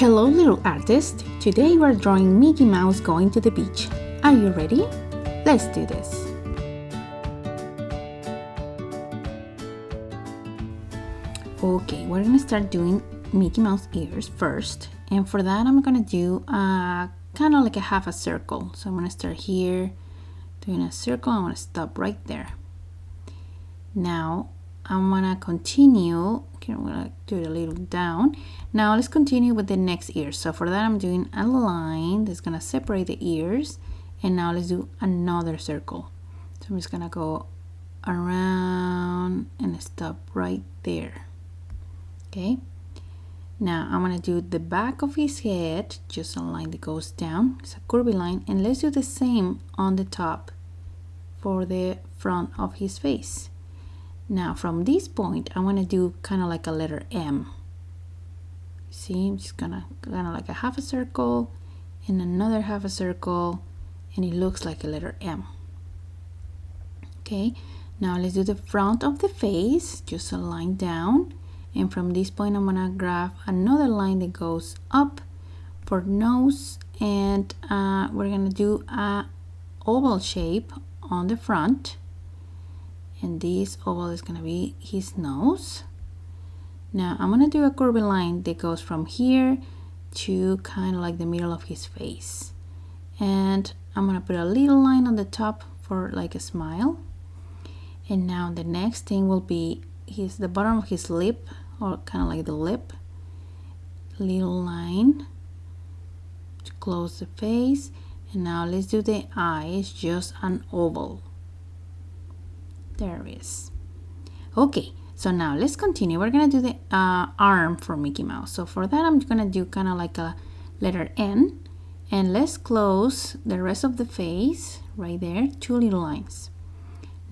Hello, little artist. Today we're drawing Mickey Mouse going to the beach. Are you ready? Let's do this. Okay, we're gonna start doing Mickey Mouse ears first, and for that I'm gonna do kind of like a half a circle. So I'm gonna start here doing a circle. I'm gonna stop right there. Now I'm gonna continue. Okay, I'm gonna do it a little down. Now let's continue with the next ear. So for that I'm doing a line that's gonna separate the ears, and now let's do another circle. So I'm just gonna go around and stop right there. Okay, now I'm gonna do the back of his head, just a line that goes down. It's a curvy line, and let's do the same on the top for the front of his face. Now from this point I want to do kind of like a letter M. See, I'm just gonna kind of like a half a circle and another half a circle, and it looks like a letter M. Okay, now let's do the front of the face, just a line down, and from this point I'm gonna grab another line that goes up for nose, and we're gonna do a oval shape on the front, and this oval is gonna be his nose. Now I'm gonna do a curvy line that goes from here to kind of like the middle of his face, and I'm gonna put a little line on the top for like a smile. And now the next thing will be the bottom of his lip, or kind of like the lip, little line to close the face. And now let's do the eyes, just an oval. There it is. Okay, so now let's continue. We're gonna do the arm for Mickey Mouse. So for that I'm gonna do kind of like a letter N, and let's close the rest of the face right there, two little lines.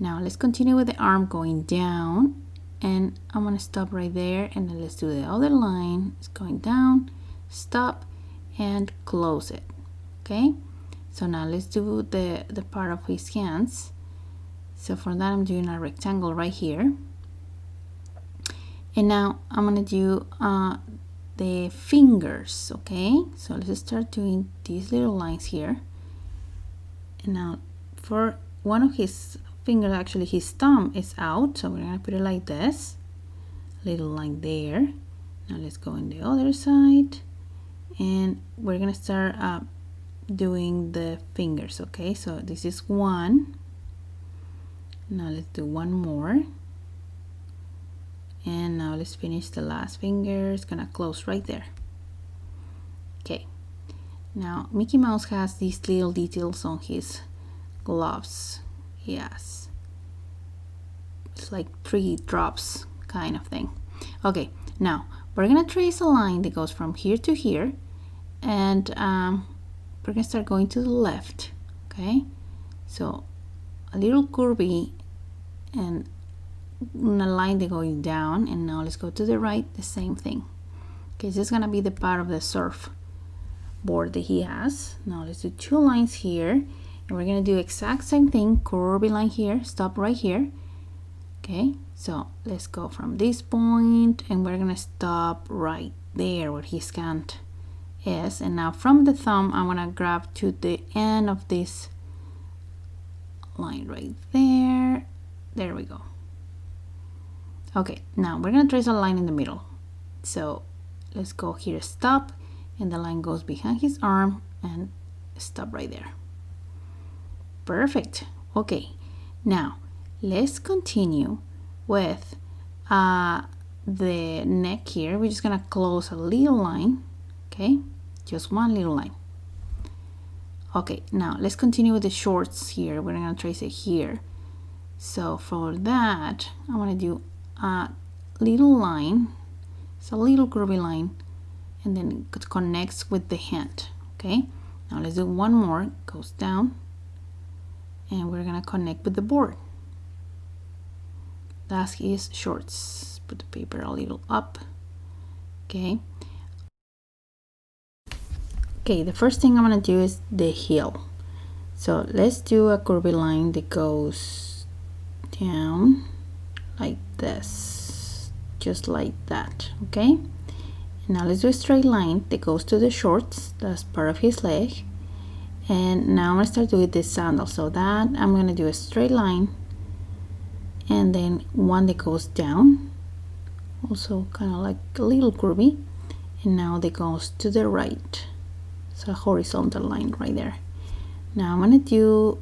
Now let's continue with the arm going down, and I'm gonna stop right there, and then let's do the other line. It's going down, stop, and close it. Okay, so now let's do the part of his hands. So for that I'm doing a rectangle right here, and now I'm gonna do the fingers. Okay, so let's start doing these little lines here, and now for one of his fingers, actually his thumb is out, so we're gonna put it like this, little line there. Now let's go on the other side, and we're gonna start doing the fingers. Okay, so this is one. Now let's do one more, and now let's finish the last finger. It's gonna close right there. Okay, now Mickey Mouse has these little details on his gloves. Yes, it's like 3 drops kind of thing. Okay, now we're gonna trace a line that goes from here to here, and we're gonna start going to the left. Okay, so a little curvy and a line that going down, and now let's go to the right, the same thing. Okay, this is gonna be the part of the surf board that he has. Now let's do 2 lines here, and we're gonna do exact same thing, curvy line here, stop right here. Okay, so let's go from this point, and we're gonna stop right there where his hand is, and now from the thumb I'm gonna grab to the end of this line right there. There we go. Okay, now we're gonna trace a line in the middle. So let's go here, stop, and the line goes behind his arm, and stop right there. Perfect. Okay, now let's continue with the neck here. We're just gonna close a little line. Okay, just one little line. Okay, now let's continue with the shorts here. We're gonna trace it here. So for that I want to do a little line. It's a little curvy line, and then it connects with the hand. Okay, now let's do one more. Goes down, and we're gonna connect with the board. That's his shorts. Put the paper a little up. Okay, the first thing I'm gonna do is the heel. So let's do a curvy line that goes down like this, just like that. Okay, And now let's do a straight line that goes to the shorts. That's part of his leg. And now I'm going to start doing this sandal. So that I'm going to do a straight line and then one that goes down, also kind of like a little curvy, and now that goes to the right. So a horizontal line right there. Now I'm going to do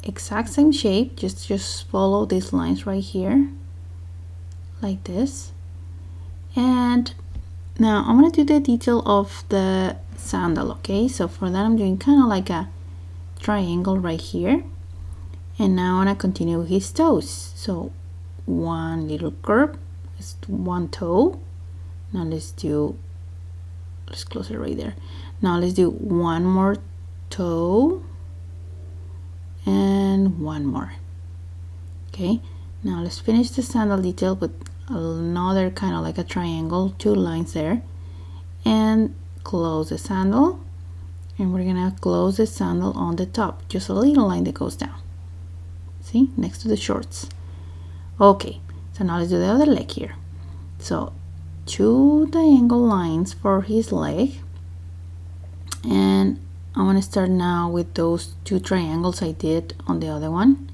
exact same shape, just follow these lines right here like this. And now I'm going to do the detail of the sandal. Okay, so for that I'm doing kind of like a triangle right here, and now I'm going to continue with his toes. So one little curve, it's one toe. Now let's close it right there. Now let's do one more toe and one more. Okay, now let's finish the sandal detail with another kind of like a triangle, two lines there, and close the sandal. And we're gonna close the sandal on the top, just a little line that goes down, see, next to the shorts. Okay, so now let's do the other leg here. So two diagonal lines for his leg, and I'm gonna start now with those two triangles I did on the other one.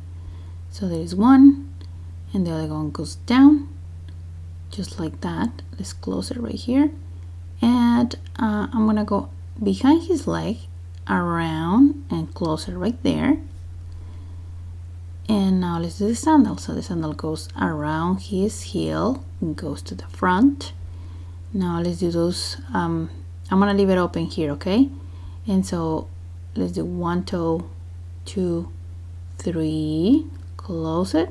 So there's one, and the other one goes down, just like that. Let's close it right here, and I'm gonna go behind his leg, around, and close it right there. And now let's do the sandal. So the sandal goes around his heel and goes to the front. Now let's do those. I'm gonna leave it open here, okay? And so let's do one toe, 2, 3, close it.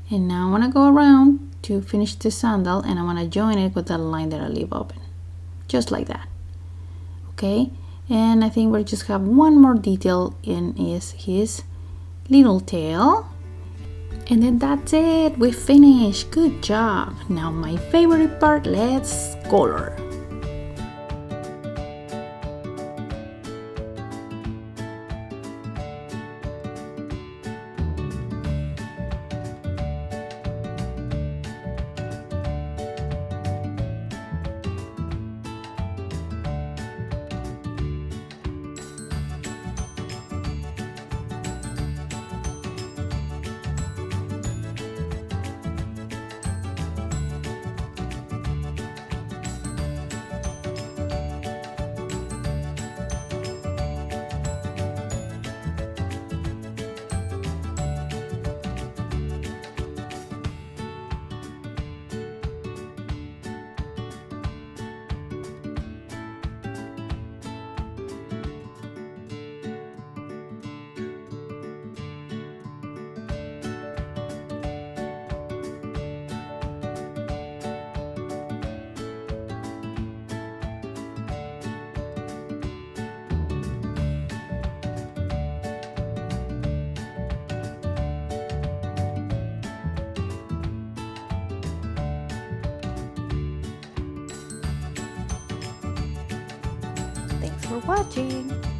And now I want to go around to finish the sandal, and I want to join it with that line that I leave open, just like that. Okay, and I think we just have one more detail in is his little tail, and then that's it. We finished. Good job. Now my favorite part, let's color. Thanks for watching.